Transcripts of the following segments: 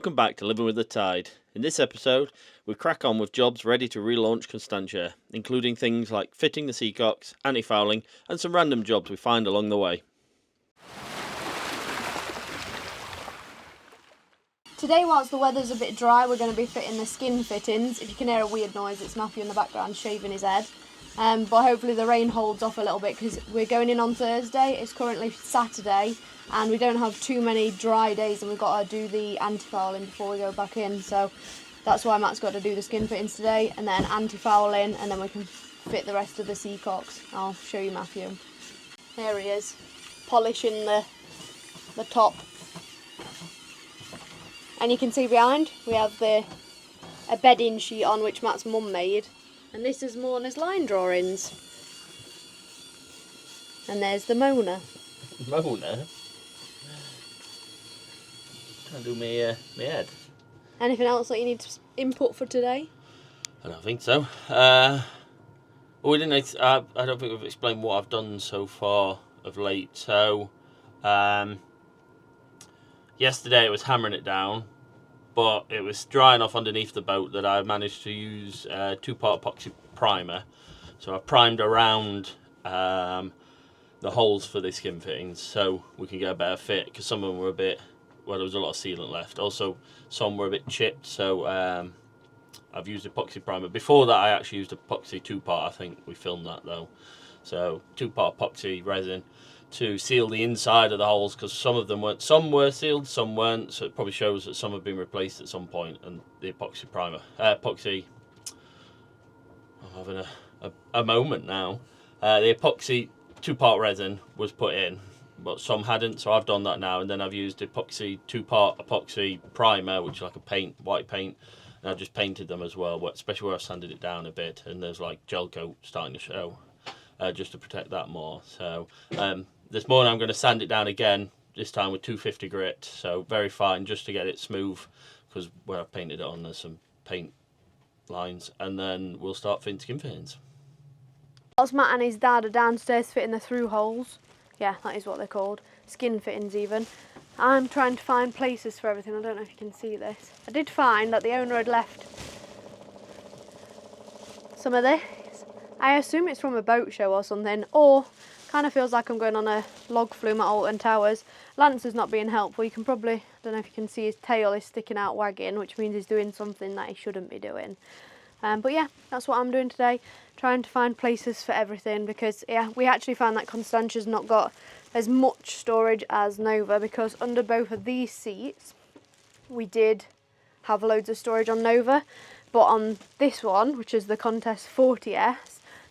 Welcome back to Living with the Tide. In this episode, we crack on with jobs ready to relaunch Constantia, including things like fitting the Seacocks, antifouling, and some random jobs we find along the way. Today, whilst the weather's a bit dry, we're going to be fitting the skin fittings. If you can hear a weird noise, it's Matthew in the background shaving his head. But hopefully the rain holds off a little bit because we're going in on Thursday. It's currently Saturday and we don't have too many dry days, and we've got to do the antifouling before we go back in. So that's why Matt's got to do the skin fittings today, and then antifouling, and then we can fit the rest of the Seacocks. I'll show you Matthew. There he is, polishing the top. And you can see behind, we have a bedding sheet on which Matt's mum made. And this is Mona's line drawings. And there's the Mona. Mona? Trying to do my head. Anything else that you need to input for today? I don't think so. I don't think we've explained what I've done so far of late. So, yesterday it was hammering it down, but it was drying off underneath the boat that I managed to use a 2-part epoxy primer. So I primed around the holes for the skin fittings so we can get a better fit, because some of them were a bit, well, there was a lot of sealant left. Also, some were a bit chipped, so I've used epoxy primer. Before that, I actually used epoxy 2-part. I think we filmed that though. So 2-part epoxy resin to seal the inside of the holes, because some of them weren't. Some were sealed, some weren't. So it probably shows that some have been replaced at some point. And the epoxy primer, I'm having a moment now. The epoxy 2-part resin was put in, but some hadn't. So I've done that now, and then I've used epoxy 2-part epoxy primer, which is like a paint, white paint, and I've just painted them as well. Especially where I've sanded it down a bit, and there's like gel coat starting to show, just to protect that more. So. This morning I'm going to sand it down again, this time with 250 grit, so very fine, just to get it smooth, because where I've painted it on there's some paint lines, and then we'll start fitting skin fittings. Whilst Matt and his dad are downstairs fitting the through holes, yeah, that is what they're called, skin fittings even, I'm trying to find places for everything. I don't know if you can see this. I did find that the owner had left some of this. I assume it's from a boat show or something, or kind of feels like I'm going on a log flume at Alton Towers. Lancer's not being helpful. You can probably, I don't know if you can see his tail is sticking out wagging, which means he's doing something that he shouldn't be doing. But yeah, that's what I'm doing today, trying to find places for everything, because yeah, we actually found that Constantia's not got as much storage as Nova, because under both of these seats we did have loads of storage on Nova, but on this one, which is the Contest 40S,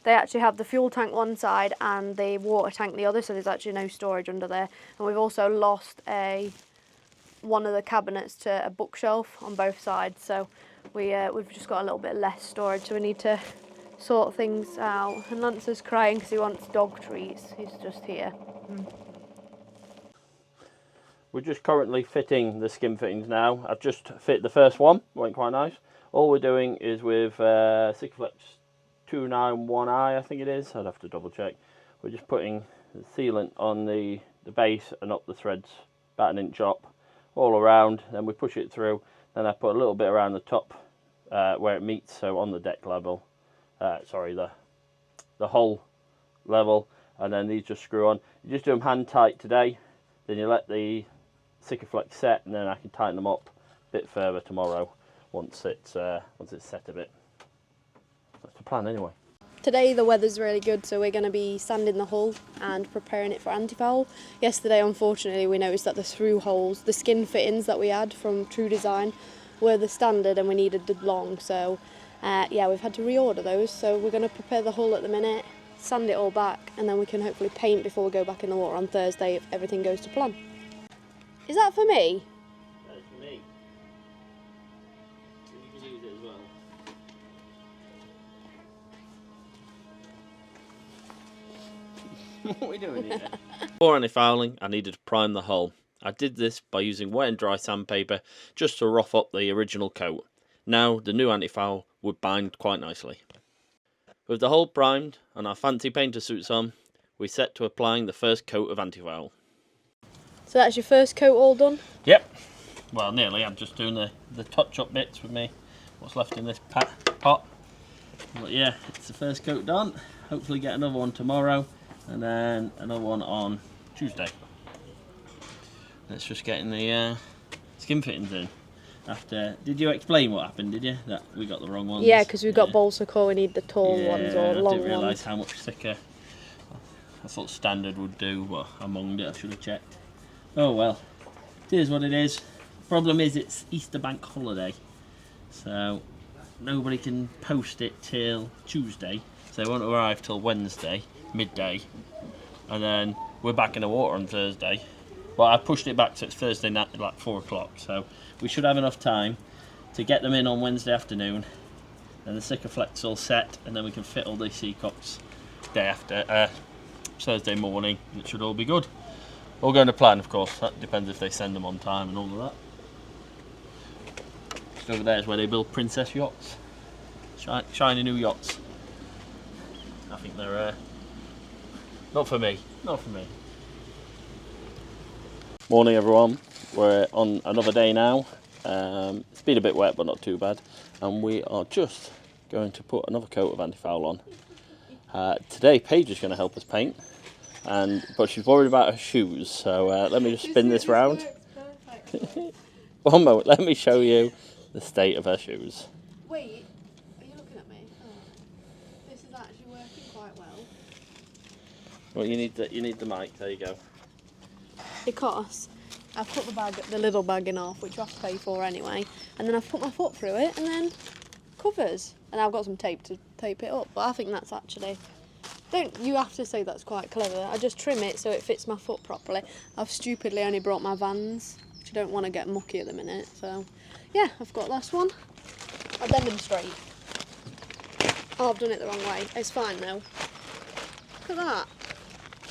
they actually have the fuel tank one side and the water tank the other, so there's actually no storage under there. And we've also lost one of the cabinets to a bookshelf on both sides, so we've just got a little bit less storage, so we need to sort things out. And Lancer's crying because he wants dog treats. He's just here. We're just currently fitting the skin fittings now. I've just fit the first one, went quite nice. All we're doing is with Seacock 291i, I think it is. I'd have to double check. We're just putting the sealant on the base and up the threads, about 1 inch up, all around. Then we push it through. Then I put a little bit around the top where it meets, so on the deck level. The hull level. And then these just screw on. You just do them hand tight today. Then you let the Seacock set, and then I can tighten them up a bit further tomorrow once it's set a bit. That's the plan anyway. Today the weather's really good, so we're going to be sanding the hull and preparing it for antifoul. Yesterday, unfortunately, we noticed that the through holes, the skin fittings that we had from Tru Design, were the standard and we needed the long, so yeah, we've had to reorder those. So we're going to prepare the hull at the minute, sand it all back, and then we can hopefully paint before we go back in the water on Thursday if everything goes to plan. Is that for me? That is for me. You can use it as well. What are we doing here? For antifouling, I needed to prime the hull. I did this by using wet and dry sandpaper just to rough up the original coat. Now the new antifoul would bind quite nicely. With the hull primed and our fancy painter suits on, we set to applying the first coat of antifoul. So that's your first coat all done? Yep. well, nearly. I'm just doing the touch-up bits with me. What's left in this pot. But yeah, it's the first coat done. Hopefully get another one tomorrow, and then another one on Tuesday. Let's just get in the skin fittings in. After, did you explain what happened? Did you that we got the wrong ones? Yeah, because we've got balsa core. We need the tall ones or long ones. I didn't realise how much thicker. I thought standard would do, but I monged it. I should have checked. Oh well, it is what it is. Problem is, it's Easter bank holiday, so nobody can post it till Tuesday, so it won't arrive till Wednesday midday, and then we're back in the water on Thursday. Well, I pushed it back so it's Thursday night, like 4 o'clock, so we should have enough time to get them in on Wednesday afternoon, and the Seacocks all set, and then we can fit all the Seacocks day after, Thursday morning. It should all be good. All going to plan, of course. That depends if they send them on time and all of that. Just over there is where they build princess yachts. Shiny new yachts. I think they're not for me. Not for me. Morning, everyone. We're on another day now. It's been a bit wet, but not too bad. And we are just going to put another coat of Antifoul on. Today, Paige is going to help us paint, but she's worried about her shoes. So let me just spin this round. One moment, let me show you the state of her shoes. Wait, are you looking at me? Oh, this is actually working quite well. Well, you need the mic. There you go. Because I've put the Lidl bag in half, which you have to pay for anyway, and then I've put my foot through it, and then covers, and I've got some tape to tape it up. But I think that's actually, don't you have to say that's quite clever. I just trim it so it fits my foot properly. I've stupidly only brought my Vans, which I don't want to get mucky at the minute. So yeah, I've got this one. I'll bend them straight. Oh, I've done it the wrong way. It's fine though. Look at that.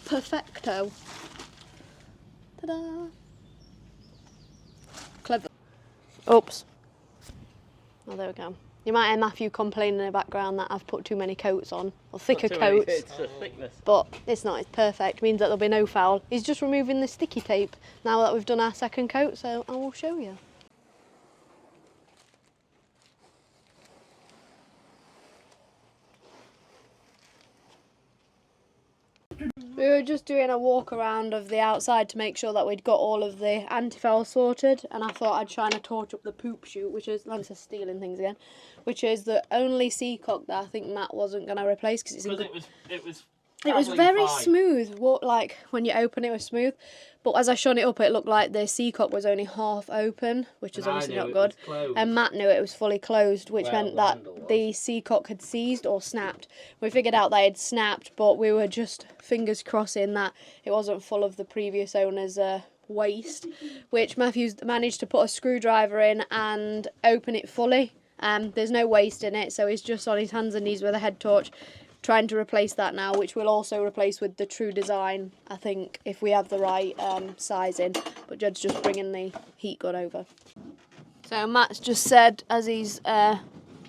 Perfecto. Ta-da! Clever. Oops. Oh, there we go. You might hear Matthew complaining in the background that I've put too many coats on, or thicker coats. It's a thickness. But it's not, it's perfect. It means that there'll be no foul. He's just removing the sticky tape now that we've done our second coat, so I will show you. We were just doing a walk around of the outside to make sure that we'd got all of the Antifoul sorted, and I thought I'd shine a torch up the poop chute, which is, Lance's stealing things again, which is the only Seacock that I think Matt wasn't going to replace because it was very fine. smooth. Like when you open it, it was smooth, but as I shone it up, it looked like the Seacock was only half open, which is obviously not good. And Matt knew it was fully closed, which meant that the Seacock had seized or snapped. We figured out they had snapped, but we were just fingers crossing that it wasn't full of the previous owner's waste, which Matthew's managed to put a screwdriver in and open it fully. There's no waste in it, so he's just on his hands and knees with a head torch trying to replace that now, which we'll also replace with the Tru Design, I think, if we have the right sizing. But Jed's just bringing the heat gun over. So Matt's just said, as he's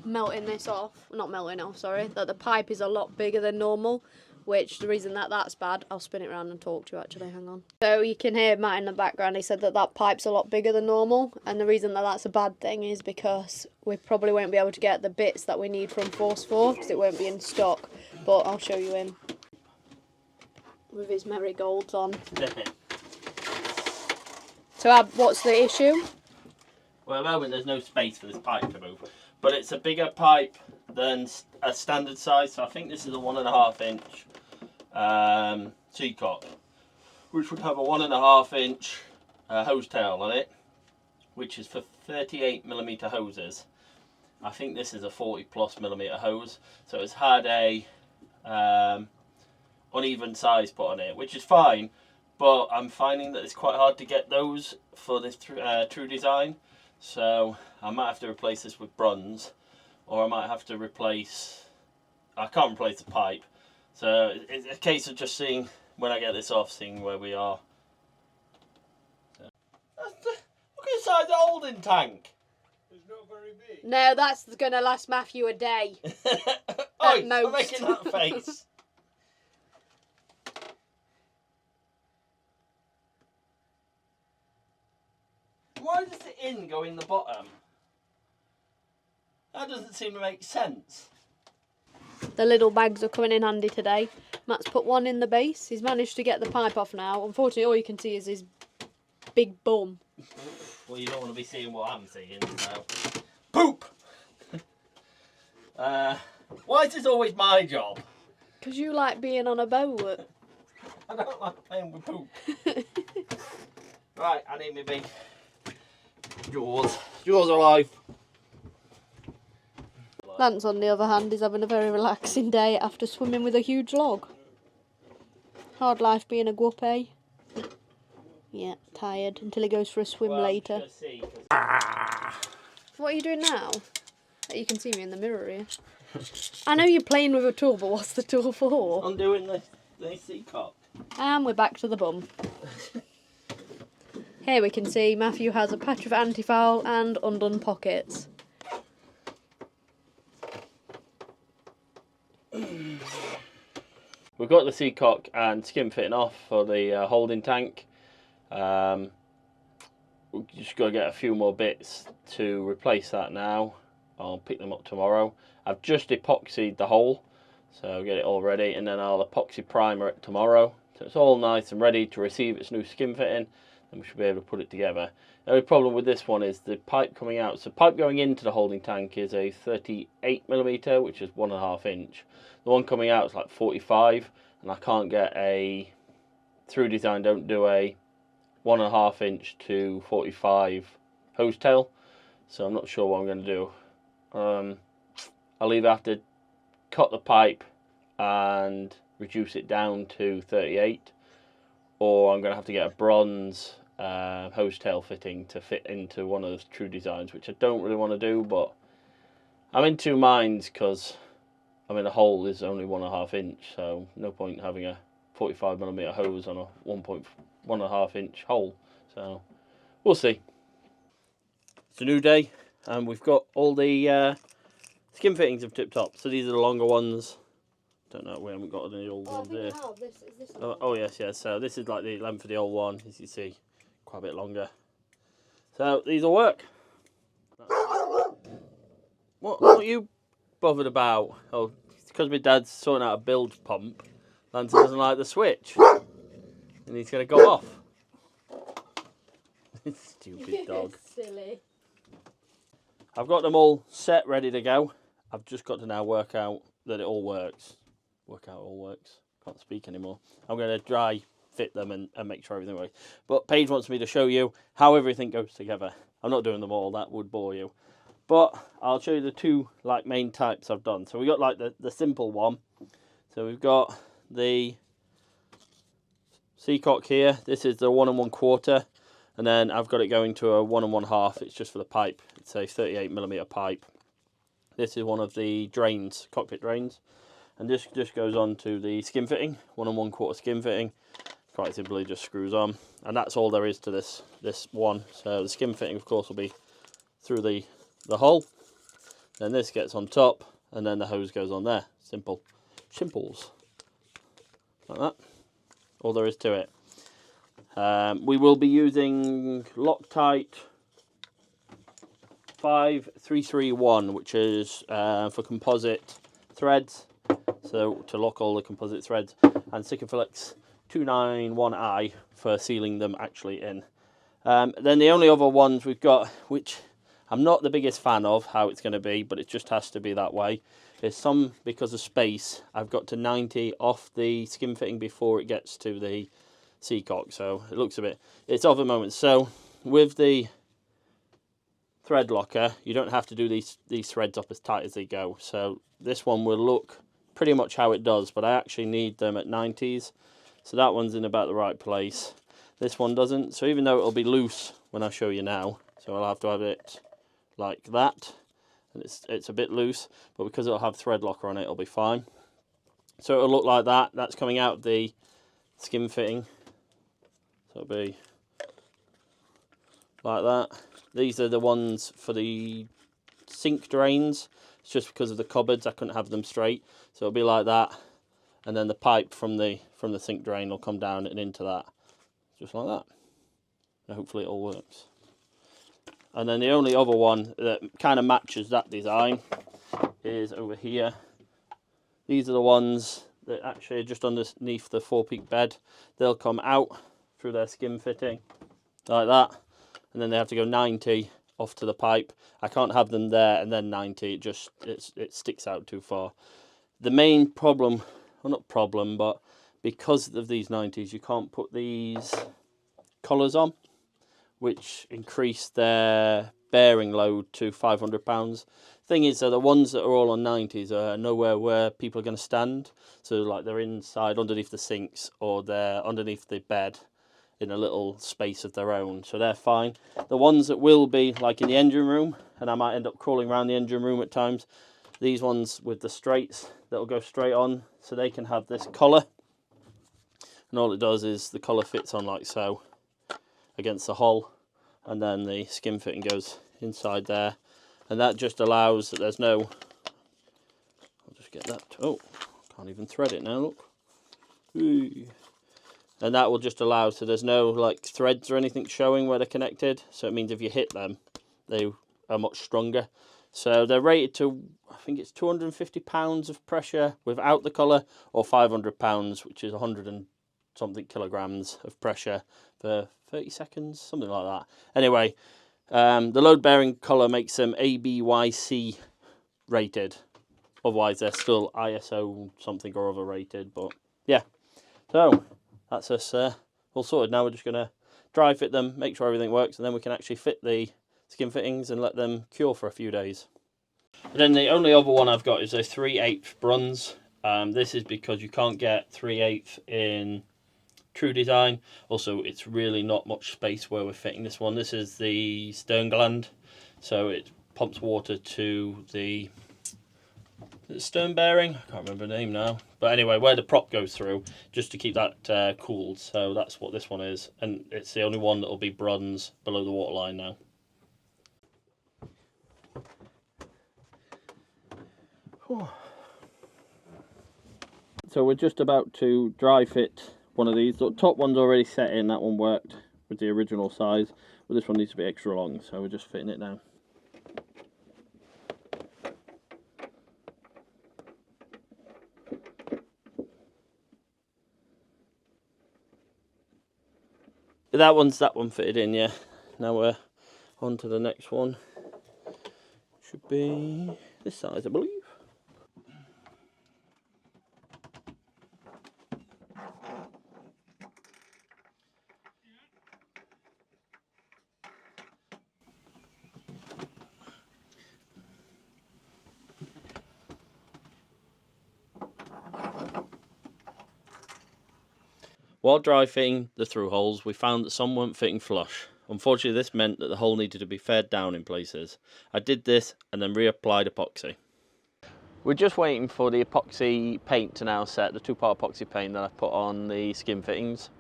melting this off, not melting off, sorry, that the pipe is a lot bigger than normal, which the reason that that's bad, I'll spin it around and talk to you actually, hang on. So you can hear Matt in the background, he said that that pipe's a lot bigger than normal, and the reason that that's a bad thing is because we probably won't be able to get the bits that we need from Force 4, because it won't be in stock, but I'll show you him with his marigolds on. So what's the issue? Well, at the moment there's no space for this pipe to move, but it's a bigger pipe than a standard size, so I think this is a 1.5 inch Seacock, which would have a 1.5 inch hose tail on it, which is for 38mm hoses. I think this is a 40+mm hose, so it's had a uneven size put on it, which is fine, but I'm finding that it's quite hard to get those for this Tru Design, so I might have to replace this with bronze, or I might have to replace, I can't replace the pipe, so it's a case of just seeing, when I get this off, seeing where we are. So. Look at the size of the holding tank. It's not very big. No, that's going to last Matthew a day. Oi, most. I'm making that face. Why does the in go in the bottom? That doesn't seem to make sense. The Lidl bags are coming in handy today. Matt's put one in the base. He's managed to get the pipe off now. Unfortunately, all you can see is his big bum. Well, you don't want to be seeing what I'm seeing, so... Poop! Why is this always my job? Because you like being on a boat. I don't like playing with poop. Right, I need my big jaws. Jaws are alive. Lance, on the other hand, is having a very relaxing day after swimming with a huge log. Hard life being a guap, eh? Yeah, tired until he goes for a swim later. What are you doing now? You can see me in the mirror here. I know you're playing with a tool, but what's the tool for? I'm doing the Seacock. And we're back to the bum. Here we can see Matthew has a patch of Antifoul and undone pockets. We've got the Seacock and skim fitting off for the holding tank. We've just got to get a few more bits to replace that now. I'll pick them up tomorrow. I've just epoxied the hole, so I'll get it all ready, and then I'll epoxy primer it tomorrow. So it's all nice and ready to receive its new skim fitting, and we should be able to put it together. The only problem with this one is the pipe coming out. So pipe going into the holding tank is a 38mm, which is 1.5 inch. The one coming out is like 45, and I can't get a... Tru Design don't do a 1.5 inch to 45 hose tail, so I'm not sure what I'm going to do. I'll either have to cut the pipe and reduce it down to 38, or I'm going to have to get a bronze hose tail fitting to fit into one of those Tru Designs, which I don't really want to do, but I'm in two minds because I mean the hole is only 1.5 inch, so no point in having a 45mm hose on a 1.5 inch hole, so we'll see. It's a new day, and we've got all the skim fittings have tipped up. So these are the longer ones. Don't know, we haven't got any old ones here. Oh yes, yes. So this is like the length of the old one, as you see, quite a bit longer. So these will work. What are you bothered about? Oh, it's because my dad's sorting out a bilge pump. Lance doesn't like the switch, and he's going to go off. Stupid dog. Silly. I've got them all set, ready to go. I've just got to now work out that it all works. Can't speak anymore. I'm going to dry fit them and make sure everything works. But Paige wants me to show you how everything goes together. I'm not doing them all, that would bore you. But I'll show you the two like main types I've done. So we got like the simple one. So we've got the Seacock here. This is the 1 1/4, and then I've got it going to a 1 1/2. It's just for the pipe. It's a 38mm pipe. This is one of the drains, cockpit drains, and this just goes on to the skim fitting, 1 1/4 skim fitting. Quite simply just screws on, and that's all there is to this one. So the skim fitting, of course, will be through the hole. Then this gets on top, and then the hose goes on there. Simples. Like that. All there is to it. We will be using Loctite 5331, which is for composite threads, so to lock all the composite threads, and Seacock 291i for sealing them actually in. Then the only other ones we've got, which I'm not the biggest fan of how it's going to be, but it just has to be that way, is some, because of space, I've got to 90 off the skim fitting before it gets to the Seacock, so it looks a bit, it's of the moment. So with the thread locker, you don't have to do these threads up as tight as they go. So this one will look pretty much how it does, but I actually need them at 90s. So that one's in about the right place. This one doesn't. So even though it'll be loose when I show you now, so I'll have to have it like that, and it's a bit loose, but because it'll have thread locker on it, it'll be fine. So it'll look like that. That's coming out of the skim fitting. So it'll be like that. These are the ones for the sink drains. It's just because of the cupboards, I couldn't have them straight. So it'll be like that, and then the pipe from the sink drain will come down and into that, just like that. And hopefully it all works. And then the only other one that kind of matches that design is over here. These are the ones that actually are just underneath the 4-peak bed. They'll come out through their skin fitting like that, and then they have to go 90 off to the pipe. I can't have them there and then 90. It sticks out too far. The main problem, well, not problem, but because of these 90s, you can't put these collars on, which increase their bearing load to 500 pounds. Thing is, the ones that are all on 90s are nowhere where people are going to stand. So like they're inside underneath the sinks, or they're underneath the bed in a little space of their own. So they're fine. The ones that will be like in the engine room, and I might end up crawling around the engine room at times, these ones with the straights that'll go straight on, so they can have this collar. And all it does is the collar fits on like so against the hull, and then the skin fitting goes inside there, and that just allows that there's no, I'll just get that, oh, can't even thread it now, look. Ooh. And that will just allow, so there's no like threads or anything showing where they're connected, so it means if you hit them, they are much stronger. So they're rated to, I think it's 250 pounds of pressure without the collar, or 500 pounds, which is 100 and something kilograms of pressure for 30 seconds, something like that. Anyway, the load bearing collar makes them ABYC rated. Otherwise, they're still ISO something or other rated. But yeah, so that's us all sorted. Now we're just going to dry fit them, make sure everything works, and then we can actually fit the skin fittings and let them cure for a few days. And then the only other one I've got is a 3/8 bronze. This is because you can't get 3/8 in Tru Design. Also, it's really not much space where we're fitting this one. This is the stern gland, so it pumps water to the stern bearing. I can't remember the name now, but anyway, where the prop goes through, just to keep that cooled. So that's what this one is, and it's the only one that will be bronze below the waterline now. So we're just about to dry fit one of these. The top one's already set in, that one worked with the original size, but this one needs to be extra long, so we're just fitting it now. That one fitted in, yeah. Now we're on to the next one. Should be this size, I believe. While dry fitting the through holes, we found that some weren't fitting flush. Unfortunately, this meant that the hole needed to be faired down in places. I did this and then reapplied epoxy. We're just waiting for the epoxy paint to now set, the 2-part epoxy paint that I've put on the skin fittings.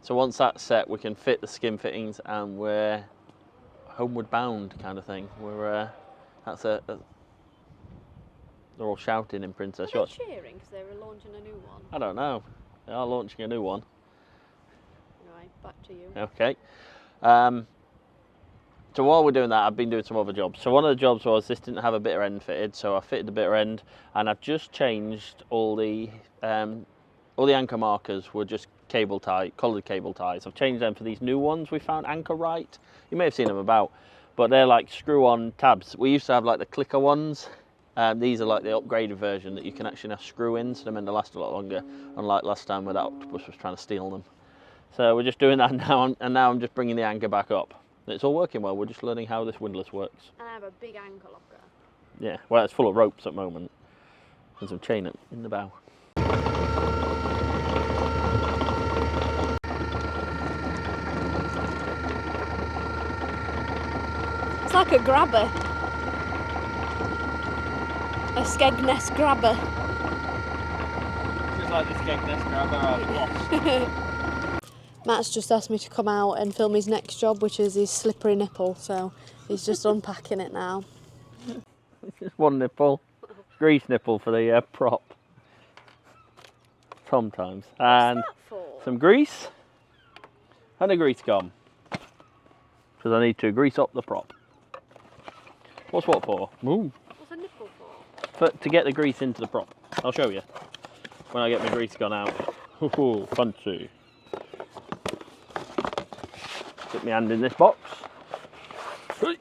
So once that's set, we can fit the skin fittings and we're homeward bound kind of thing. We're they're all shouting in Princess Yachts. Are they cheering because they're launching a new one? I don't know. They are launching a new one. Anyway, back to you. Okay. So while we're doing that, I've been doing some other jobs. So one of the jobs was this didn't have a bitter end fitted, so I fitted the bitter end, and I've just changed all the anchor markers were just cable tie, coloured cable ties. I've changed them for these new ones we found, Anchor Right. You may have seen them about, but they're like screw-on tabs. We used to have like the clicker ones. These are like the upgraded version that you can actually now screw in, so they're meant to last a lot longer, unlike last time where that octopus was trying to steal them. So we're just doing that now, and now I'm just bringing the anchor back up. It's all working well, we're just learning how this windlass works. And I have a big anchor locker. Yeah, well, it's full of ropes at the moment. There's some chain in the bow. It's like a grabber. A Skegness grabber. Just like the Skegness grabber I've lost. Matt's just asked me to come out and film his next job, which is his slippery nipple, so he's just unpacking it now. It's just one nipple. Grease nipple for the prop. Sometimes. And What's that for? some grease and a grease gum. Because I need to grease up the prop. What's what for? Ooh. What's a nipple for? To get the grease into the prop. I'll show you when I get my grease gun out. Ooh, fancy. Put my hand in this box. Not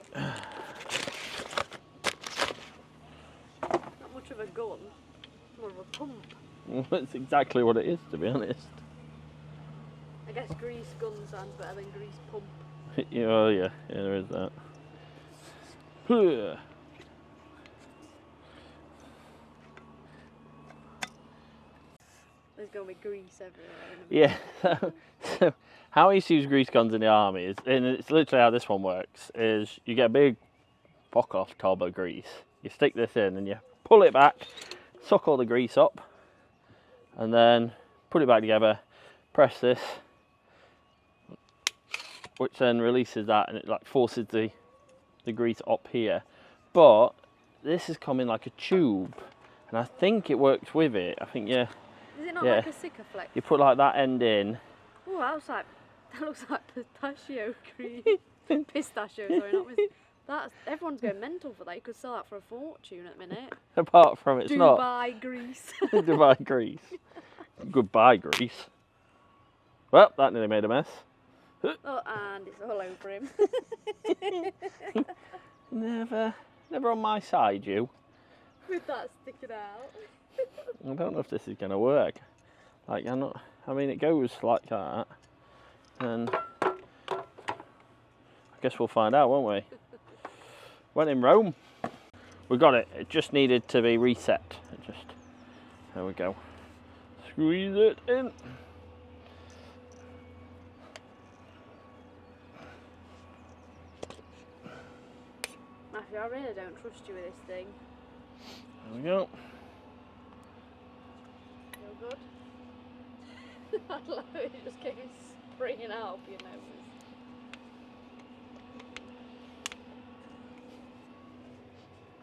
much of a gun, more of a pump. That's exactly what it is, to be honest. I guess grease gun sounds better than grease pump. Oh yeah, there is that. There's going to be grease everywhere. Yeah, so how I used to use grease guns in the army is, and it's literally how this one works, is you get a big fuck off tub of grease, you stick this in and you pull it back, suck all the grease up, and then put it back together, press this, which then releases that and it like forces the grease up here. But this is coming like a tube, and I think it works with it. I think, yeah. Is it not like a Seacocks? You put like that end in. Oh, that looks like pistachio cream. Pistachio, sorry, not that's everyone's going mental for that. You could sell that for a fortune at the minute. Apart from it's not. Dubai grease. Dubai grease. Goodbye grease. Well, that nearly made a mess. Oh, and it's all over him. Never on my side, you. With that sticking out. I don't know if this is going to work. Like, I mean, it goes like that. And I guess we'll find out, won't we? When in Rome. We got it. It just needed to be reset. There we go. Squeeze it in. Matthew, I really don't trust you with this thing. There we go. Feel good? I love it. It just came springing out of your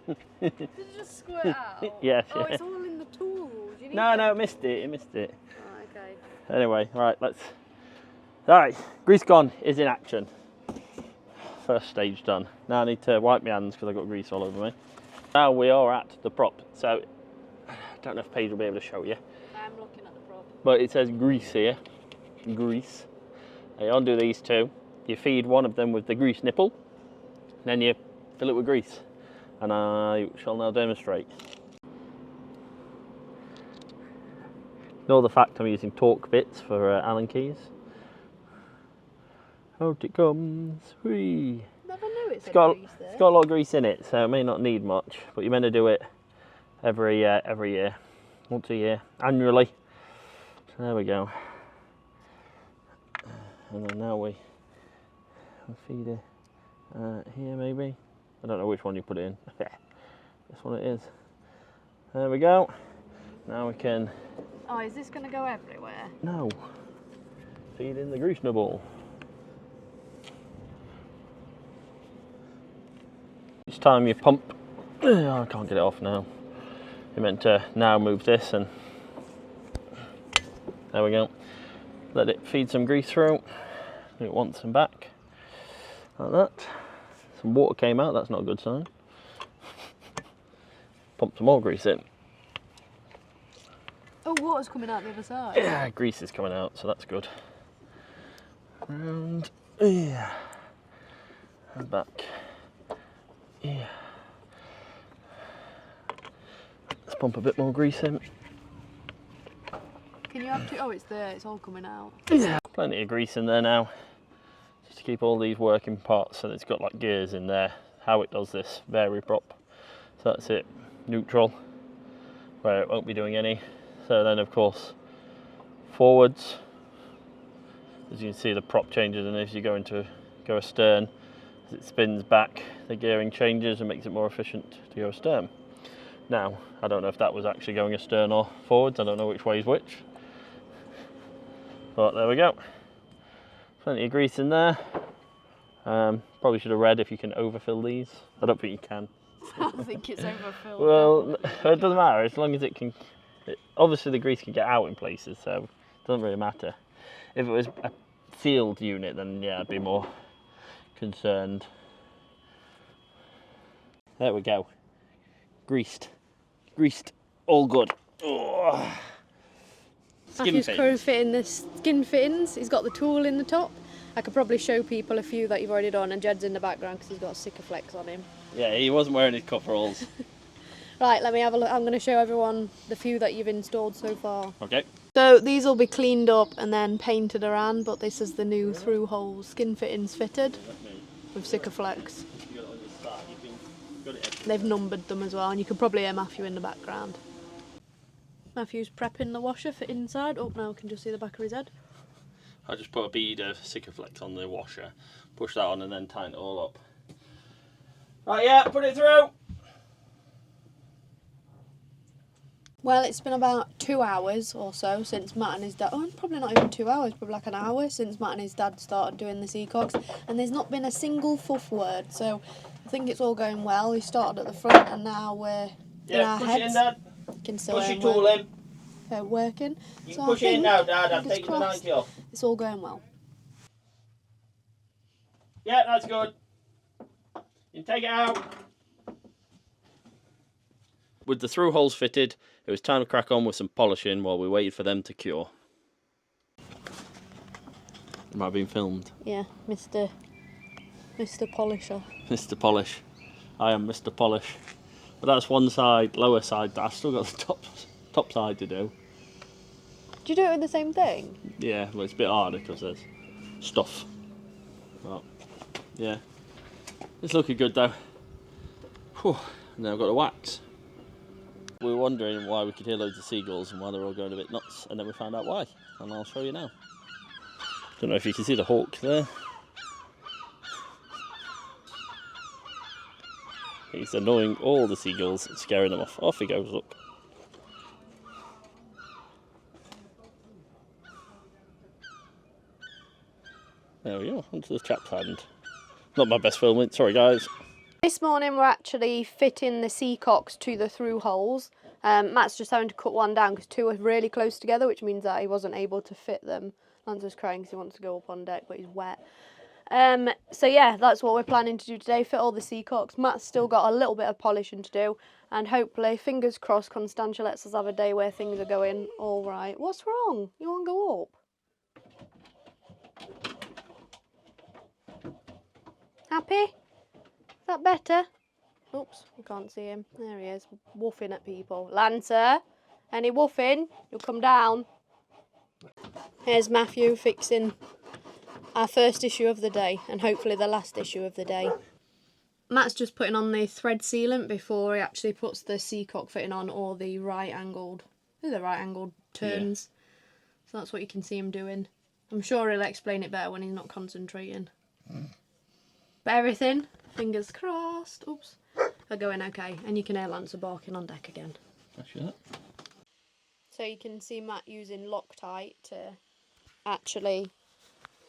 nose. Did it just squirt out? Yes. Oh, it's all in the tools. You need No, it missed it. It missed it. Oh, okay. Anyway, right, Alright, grease gun is in action. First stage done. Now I need to wipe my hands because I've got grease all over me. Now we are at the prop. So, I don't know if Paige will be able to show you. I'm looking at the prop. But it says grease here. Grease. You undo these two. You feed one of them with the grease nipple. Then you fill it with grease. And I shall now demonstrate. Ignore the fact I'm using torque bits for Allen keys. Out it comes. Whee! Never knew It's got a lot of grease in it, so it may not need much. But you're meant to do it every year, once a year, annually. So there we go. And then now we feed it here maybe. I don't know which one you put it in. This one it is. There we go. Now we can... Oh, is this going to go everywhere? No. Feed in the grease nibble. Each time you pump... Oh, I can't get it off now. You're meant to now move this and... There we go. Let it feed some grease through. Do it once and back. Like that. Some water came out, that's not a good sign. Pump some more grease in. Oh, water's coming out the other side. Yeah, grease is coming out, so that's good. And yeah. And back. Yeah. Let's pump a bit more grease in. Can you have two? Oh, it's there, it's all coming out. Yeah. Plenty of grease in there now. Just to keep all these working parts so that it's got like gears in there. How it does this vary prop. So that's it. Neutral, where it won't be doing any. So then of course forwards, as you can see the prop changes, and as you go astern, as it spins back the gearing changes and makes it more efficient to go astern. Now I don't know if that was actually going astern or forwards, I don't know which way is which, but there we go. Plenty of grease in there. Probably should have read if you can overfill these. I don't think you can. I think it's overfilled. Well, it doesn't matter as long as it can. Obviously, the grease can get out in places, so it doesn't really matter. If it was a sealed unit, then yeah, I'd be more concerned. There we go. Greased. Greased. All good. Oh. Matthew's currently fitting the skin fittings. He's got the tool in the top. I could probably show people a few that you've already done, and Jed's in the background because he's got Seacocks on him. Yeah, he wasn't wearing his coveralls. Right, let me have a look. I'm going to show everyone the few that you've installed so far. Okay. So these will be cleaned up and then painted around, but this is the new through hole skin fittings fitted with Seacocks. They've numbered them as well, and you can probably hear Matthew in the background. Matthew's prepping the washer for inside. Oh, now I can just see the back of his head. I just put a bead of Seacocks on the washer, push that on and then tighten it all up. Right, yeah, put it through! Well, it's been about 2 hours or so since Matt and his dad... Oh, probably not even 2 hours, probably like an hour since Matt and his dad started doing the Seacocks. And there's not been a single fuff word, so I think it's all going well. We started at the front and now we're in our push heads. it in, Dad. Can still Push your tool in. Working. You so can push it in now, Dad. I'm taking the crossed, 90 off. it's all going well. Yeah, that's good. You can take it out. With the through holes fitted, it was time to crack on with some polishing while we waited for them to cure. Am I being filmed? Yeah, Mr. Polisher. Mr. Polish. I am Mr. Polish. But that's one side, lower side, that I've still got the top side to do. Do you do it with the same thing? Yeah, well it's a bit harder because there's stuff. But, yeah. It's looking good though. Whew. And then I've got the wax. We were wondering why we could hear loads of seagulls and why they're all going a bit nuts, and then we found out why, and I'll show you now. Don't know if you can see the hawk there. He's annoying all the seagulls and scaring them off. Off he goes, look. There we go, onto the chap's hand. Not my best filming, sorry guys. This morning we're actually fitting the Seacocks to the through holes. Matt's just having to cut one down because two are really close together, which means that he wasn't able to fit them. Lanza's crying because he wants to go up on deck, but he's wet. So yeah, that's what we're planning to do today, fit all the Seacocks. Matt's still got a little bit of polishing to do, and hopefully, fingers crossed, Constantia lets us have a day where things are going all right. What's wrong? You want to go up? Happy? Is that better? Oops, you can't see him. There he is, woofing at people. Lancer, any woofing? You'll come down. Here's Matthew fixing our first issue of the day, and hopefully the last issue of the day. Matt's just putting on the thread sealant before he actually puts the Seacock fitting on, or the right-angled turns. Yeah. So that's what you can see him doing. I'm sure he'll explain it better when he's not concentrating. But everything, fingers crossed, oops, are going okay. And you can hear Lancer barking on deck again. Actually, so you can see Matt using Loctite to actually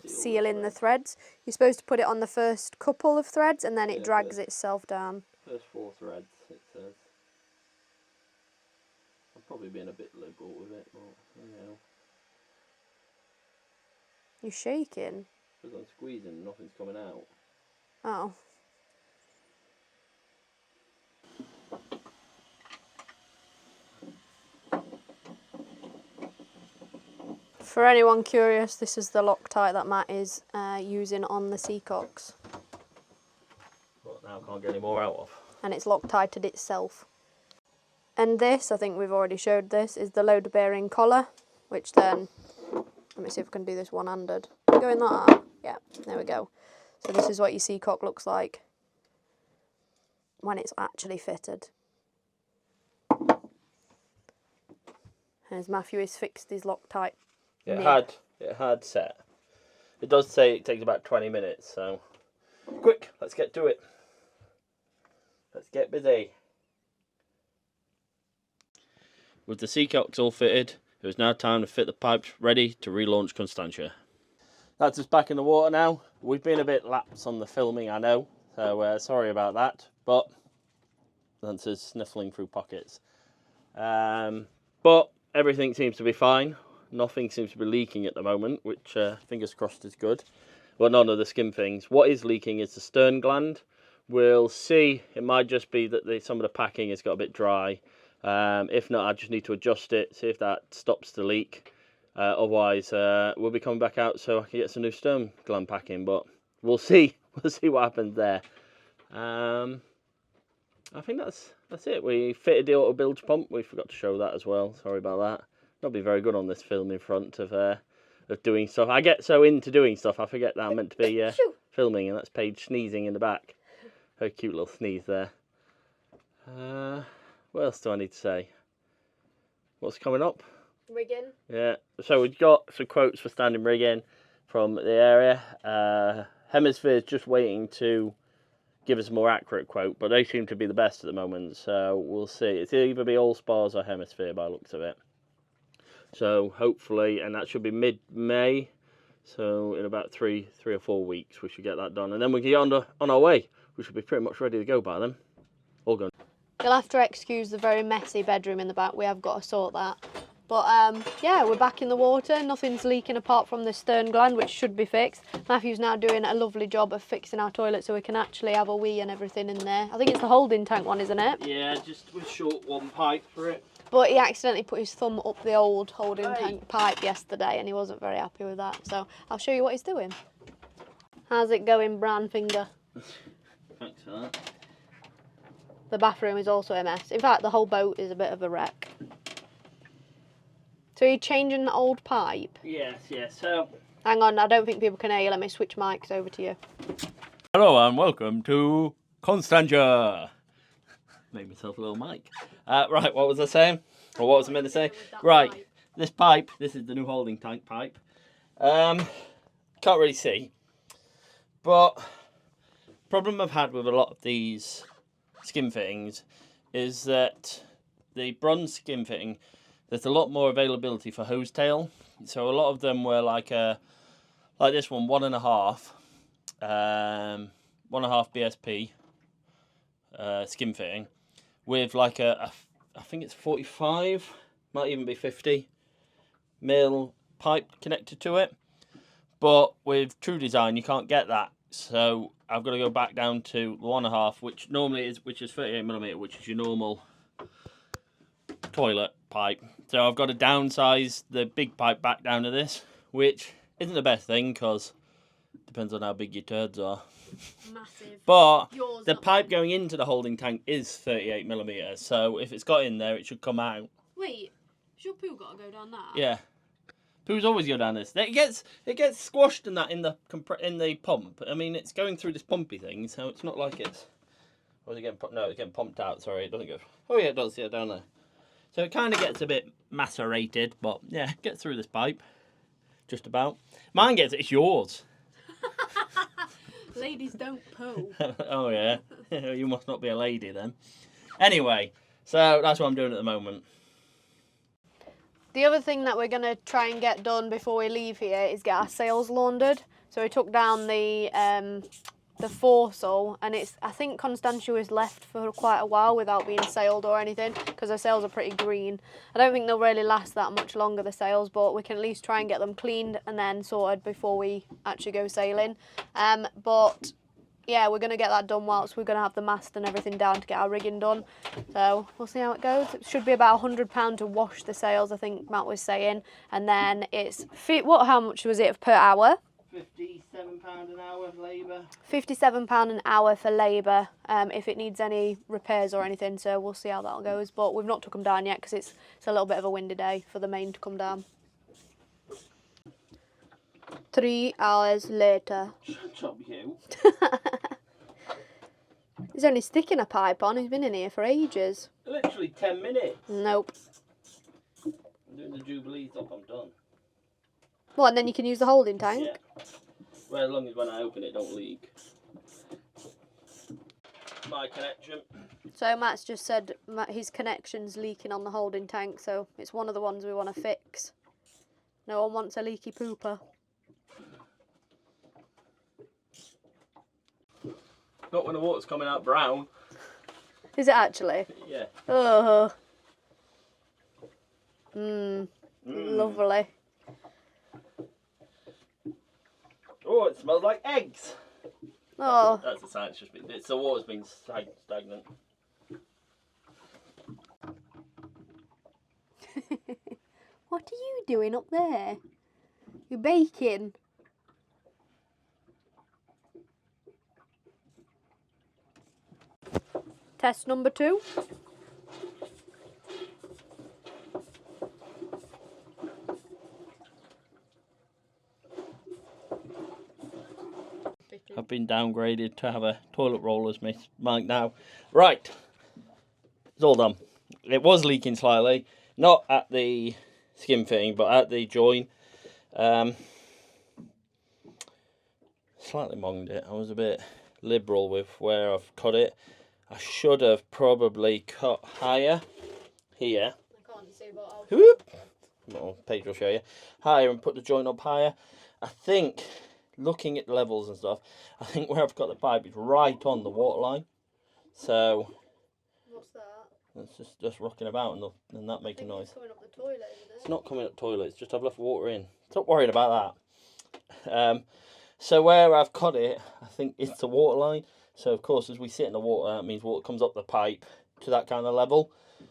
seal in the threads. You're supposed to put it on the first couple of threads and then it drags itself down. First 4 threads, it says. I'm probably being a bit liberal with it, but you know. You're shaking? Because I'm squeezing, nothing's coming out. Oh. For anyone curious, this is the Loctite that Matt is using on the Seacocks. But now I can't get any more out of. And it's Loctited itself. And this, I think we've already showed this, is the load bearing collar, which then, let me see if I can do this one-handed. Going that? Yeah, there we go. So this is what your Seacock looks like when it's actually fitted. As Matthew has fixed his Loctite. It had set. It does say it takes about 20 minutes, so quick, let's get to it. Let's get busy. With the Seacocks all fitted, it was now time to fit the pipes ready to relaunch Constantia. That's us back in the water now. We've been a bit lax on the filming, I know, so sorry about that, but Lancer's sniffling through pockets. But everything seems to be fine. Nothing seems to be leaking at the moment, which fingers crossed is good. Well, none of the skin things. What is leaking is the stern gland, We'll see. It might just be that some of the packing has got a bit dry. If not, I just need to adjust it, see if that stops the leak. Otherwise, we'll be coming back out so I can get some new stone gland packing. But we'll see. We'll see what happens there. I think that's it. We fitted the auto bilge pump. We forgot to show that as well. Sorry about that. Not be very good on this film in front of doing stuff. I get so into doing stuff, I forget that I'm meant to be filming, and that's Paige sneezing in the back. Her cute little sneeze there. What else do I need to say? What's coming up? Rigging. Yeah, so we've got some quotes for standing rigging from the area. Hemisphere's just waiting to give us a more accurate quote, but they seem to be the best at the moment, so we'll see. It's either be all spars or Hemisphere by the looks of it. So hopefully, and that should be mid-May, so in about three or 4 weeks we should get that done, and then we can get on our way. We should be pretty much ready to go by then. All going. You'll have to excuse the very messy bedroom in the back. We have got to sort that. But yeah, we're back in the water. Nothing's leaking apart from the stern gland, which should be fixed. Matthew's now doing a lovely job of fixing our toilet so we can actually have a wee and everything in there. I think it's the holding tank one, isn't it? Yeah, just with short one pipe for it. But he accidentally put his thumb up the old holding tank pipe yesterday and he wasn't very happy with that. So I'll show you what he's doing. How's it going, brown finger? Thanks for that. The bathroom is also a mess. In fact, the whole boat is a bit of a wreck. So you're changing the old pipe? Yes, so... Hang on, I don't think people can hear you. Let me switch mics over to you. Hello and welcome to Constantia. Made myself a little mic. Right, what was I saying? Or what was I meant to say? Right, pipe. This pipe, this is the new holding tank pipe. Can't really see. But problem I've had with a lot of these skin fittings is that the bronze skin fitting, there's a lot more availability for hose tail. So a lot of them were like this one, 1.5, 1.5 BSP skin fitting with like I think it's 45, might even be 50 mil pipe connected to it. But with Tru Design, you can't get that. So I've got to go back down to 1.5, which is 38mm, which is your normal toilet pipe. So I've got to downsize the big pipe back down to this, which isn't the best thing because it depends on how big your turds are. Massive. But the pipe going into the holding tank is 38mm, so if it's got in there, it should come out. Wait, has your poo got to go down that? Yeah. Poos always go down this. It gets squashed in that in the pump. I mean, it's going through this pumpy thing, so it's not like it's. Or is it getting pumped? No, it's getting pumped out. Sorry, it doesn't go. Oh yeah, it does. Yeah, down there. So it kind of gets a bit macerated, but yeah, get through this pipe. Just about. Mine gets. It's yours. Ladies don't poo. Oh yeah, you must not be a lady then. Anyway, so that's what I'm doing at the moment. The other thing that we're going to try and get done before we leave here is get our sails laundered. So we took down the foresail, and I think Constantia was left for quite a while without being sailed or anything because the sails are pretty green. I don't think they'll really last that much longer, the sails, but we can at least try and get them cleaned and then sorted before we actually go sailing. But yeah, we're going to get that done whilst we're going to have the mast and everything down to get our rigging done. So we'll see how it goes. It should be about £100 to wash the sails, I think Matt was saying. And then it's, how much was it per hour? £57 an hour for labour. £57 an hour for labour if it needs any repairs or anything. So we'll see how that goes. But we've not took them down yet because it's a little bit of a windy day for the main to come down. 3 hours later. Shut up, you. He's only sticking a pipe on. He's been in here for ages. Literally 10 minutes. Nope. I'm doing the Jubilee stop, I'm done. What, and then you can use the holding tank? Yeah. Well, as long as when I open it, don't leak. My connection. So Matt's just said his connection's leaking on the holding tank, so it's one of the ones we want to fix. No one wants a leaky pooper. Not when the water's coming out brown. Is it actually? Yeah. Oh. Lovely. Oh, it smells like eggs. Oh. That's the sign. It's the water's been stagnant. What are you doing up there? You're baking. Test number 2. I've been downgraded to have a toilet roll as my mic now. Right, it's all done. It was leaking slightly, not at the skim fitting, but at the join. Slightly monged it. I was a bit liberal with where I've cut it. I should have probably cut higher here. I can't see, but I'll... Whoop. Well, Paige will show you. Higher and put the joint up higher. I think, looking at the levels and stuff, I think where I've got the pipe is right on the water line. So... What's that? It's just rocking about and that making noise. It's coming up the toilet, isn't it? It's not coming up the toilet, it's just I've left water in. Stop worrying about that. So where I've cut it, I think it's the water line. So of course, as we sit in the water, that means water comes up the pipe to that kind of level.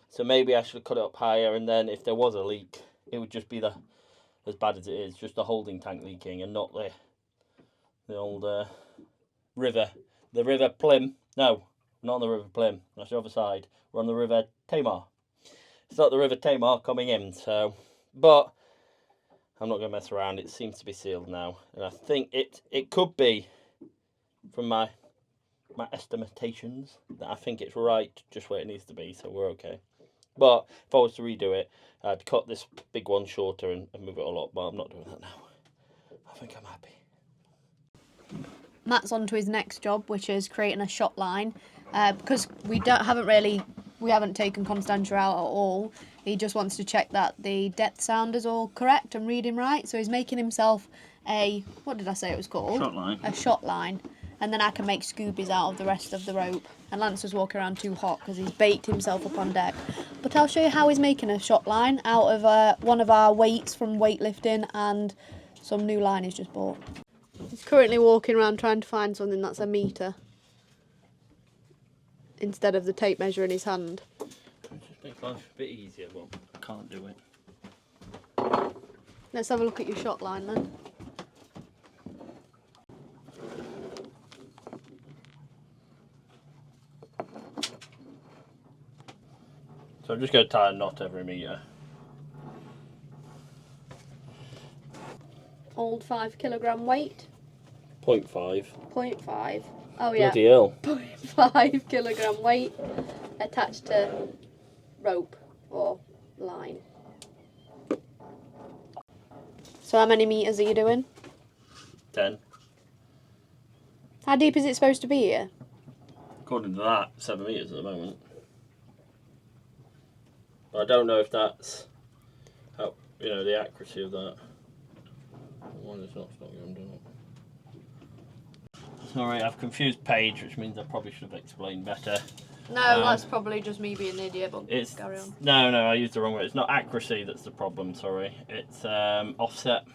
So maybe I should have cut it up higher, and then if there was a leak, it would just be as bad as it is, just the holding tank leaking, and not the old river. The River Plym. No, not on the River Plym. That's the other side. We're on the River Tamar. It's not the River Tamar coming in. So, but I'm not going to mess around. It seems to be sealed now, and I think it could be, from my estimations, that I think it's right just where it needs to be. So we're okay. But if I was to redo it, I'd cut this big one shorter and move it all up. But I'm not doing that now. I think I'm happy. Matt's on to his next job, which is creating a shot line. Because we haven't taken Constantia out at all. He just wants to check that the depth sound is all correct and reading right. So he's making himself a, what did I say it was called? Shot line. A shot line. And then I can make scoobies out of the rest of the rope. And Lance was walking around too hot because he's baked himself up on deck. But I'll show you how he's making a shot line out of one of our weights from weightlifting and some new line he's just bought. He's currently walking around trying to find something that's a metre instead of the tape measure in his hand. It just makes life a bit easier, but I can't do it. Let's have a look at your shot line then. So I'm just going to tie a knot every metre. Old 5 kilogram weight. 0.5. 0.5. Oh yeah. Bloody hell. 0.5 kilogram weight attached to rope or line. So how many metres are you doing? 10. How deep is it supposed to be here? According to that, 7 metres at the moment. But I don't know if that's how, the accuracy of that. One is not going to do it. Sorry, I've confused Paige, which means I probably should have explained better. No, that's probably just me being an idiot, but carry on. No, I used the wrong word. It's not accuracy that's the problem, sorry. It's offset.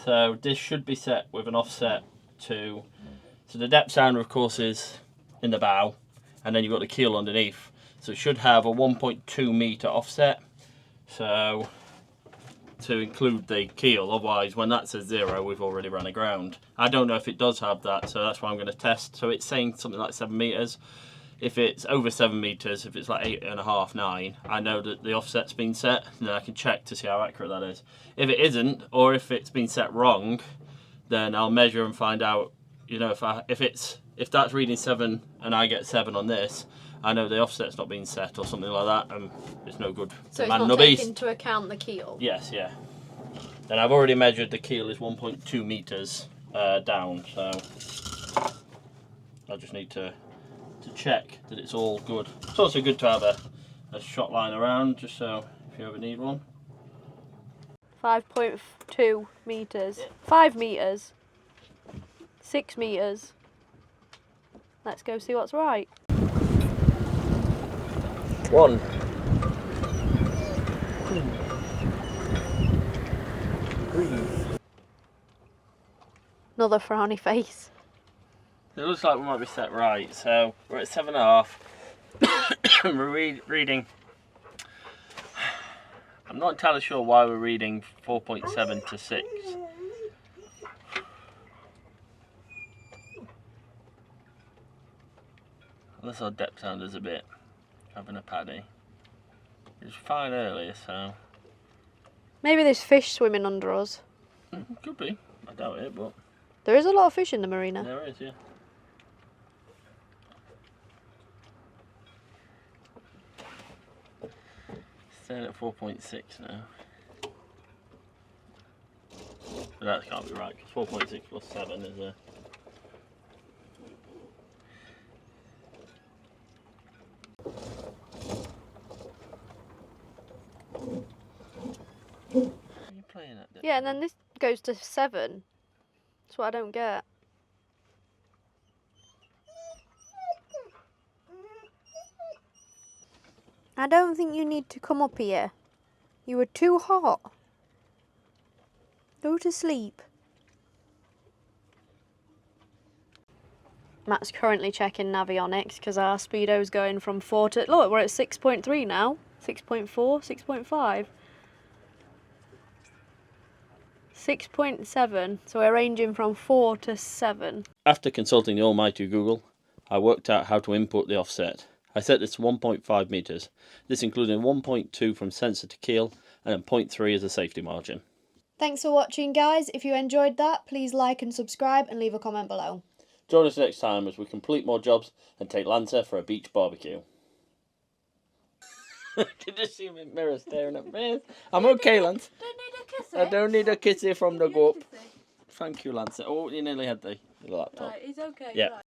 So this should be set with an offset to... So the depth sounder, of course, is in the bow, and then you've got the keel underneath. So it should have a 1.2 metre offset. So... to include the keel, otherwise when that says 0 we've already run aground. I don't know if it does have that, so that's why I'm going to test. So it's saying something like 7 metres. If it's over 7 metres, if it's like 8.5, 9, I know that the offset's been set, and then I can check to see how accurate that is. If it isn't, or if it's been set wrong, then I'll measure and find out, if that's reading 7 and I get 7 on this, I know the offset's not being set or something like that, and it's no good. So it's not taking into account the keel? Yes, yeah. And I've already measured the keel is 1.2 metres down, so I just need to check that it's all good. It's also good to have a shot line around, just so if you ever need one. 5.2 metres. 5 metres. 6 metres. Let's go see what's right. 1. 2. 3. Another frowny face. It looks like we might be set right, so we're at 7.5. We're reading. I'm not entirely sure why we're reading 4.7 to 6. Unless our depth sounders a bit having a paddy. It was fine earlier, so. Maybe there's fish swimming under us. Could be. I doubt it, but. There is a lot of fish in the marina. There is, yeah. Staying at 4.6 now. But that can't be right, because 4.6 plus 7 is a... What are you playing at? Yeah, and then this goes to 7. That's what I don't get. I don't think you need to come up here. You were too hot. Go to sleep. Matt's currently checking Navionics because our speedo's going from 4 to... Look, we're at 6.3 now. 6.4, 6.5. 6.7, so we're ranging from 4 to 7. After consulting the almighty Google, I worked out how to input the offset. I set this to 1.5 metres. This including 1.2 from sensor to keel and then 0.3 as a safety margin. Thanks for watching, guys. If you enjoyed that, please like and subscribe and leave a comment below. Join us next time as we complete more jobs and take Lancer for a beach barbecue. Did you see me mirror staring at me? I'm okay, Lance. Don't need a kiss. I don't need a kissy from the go up. Thank you, Lance. Oh, you nearly had the laptop. Right, it's okay. Yeah. Right.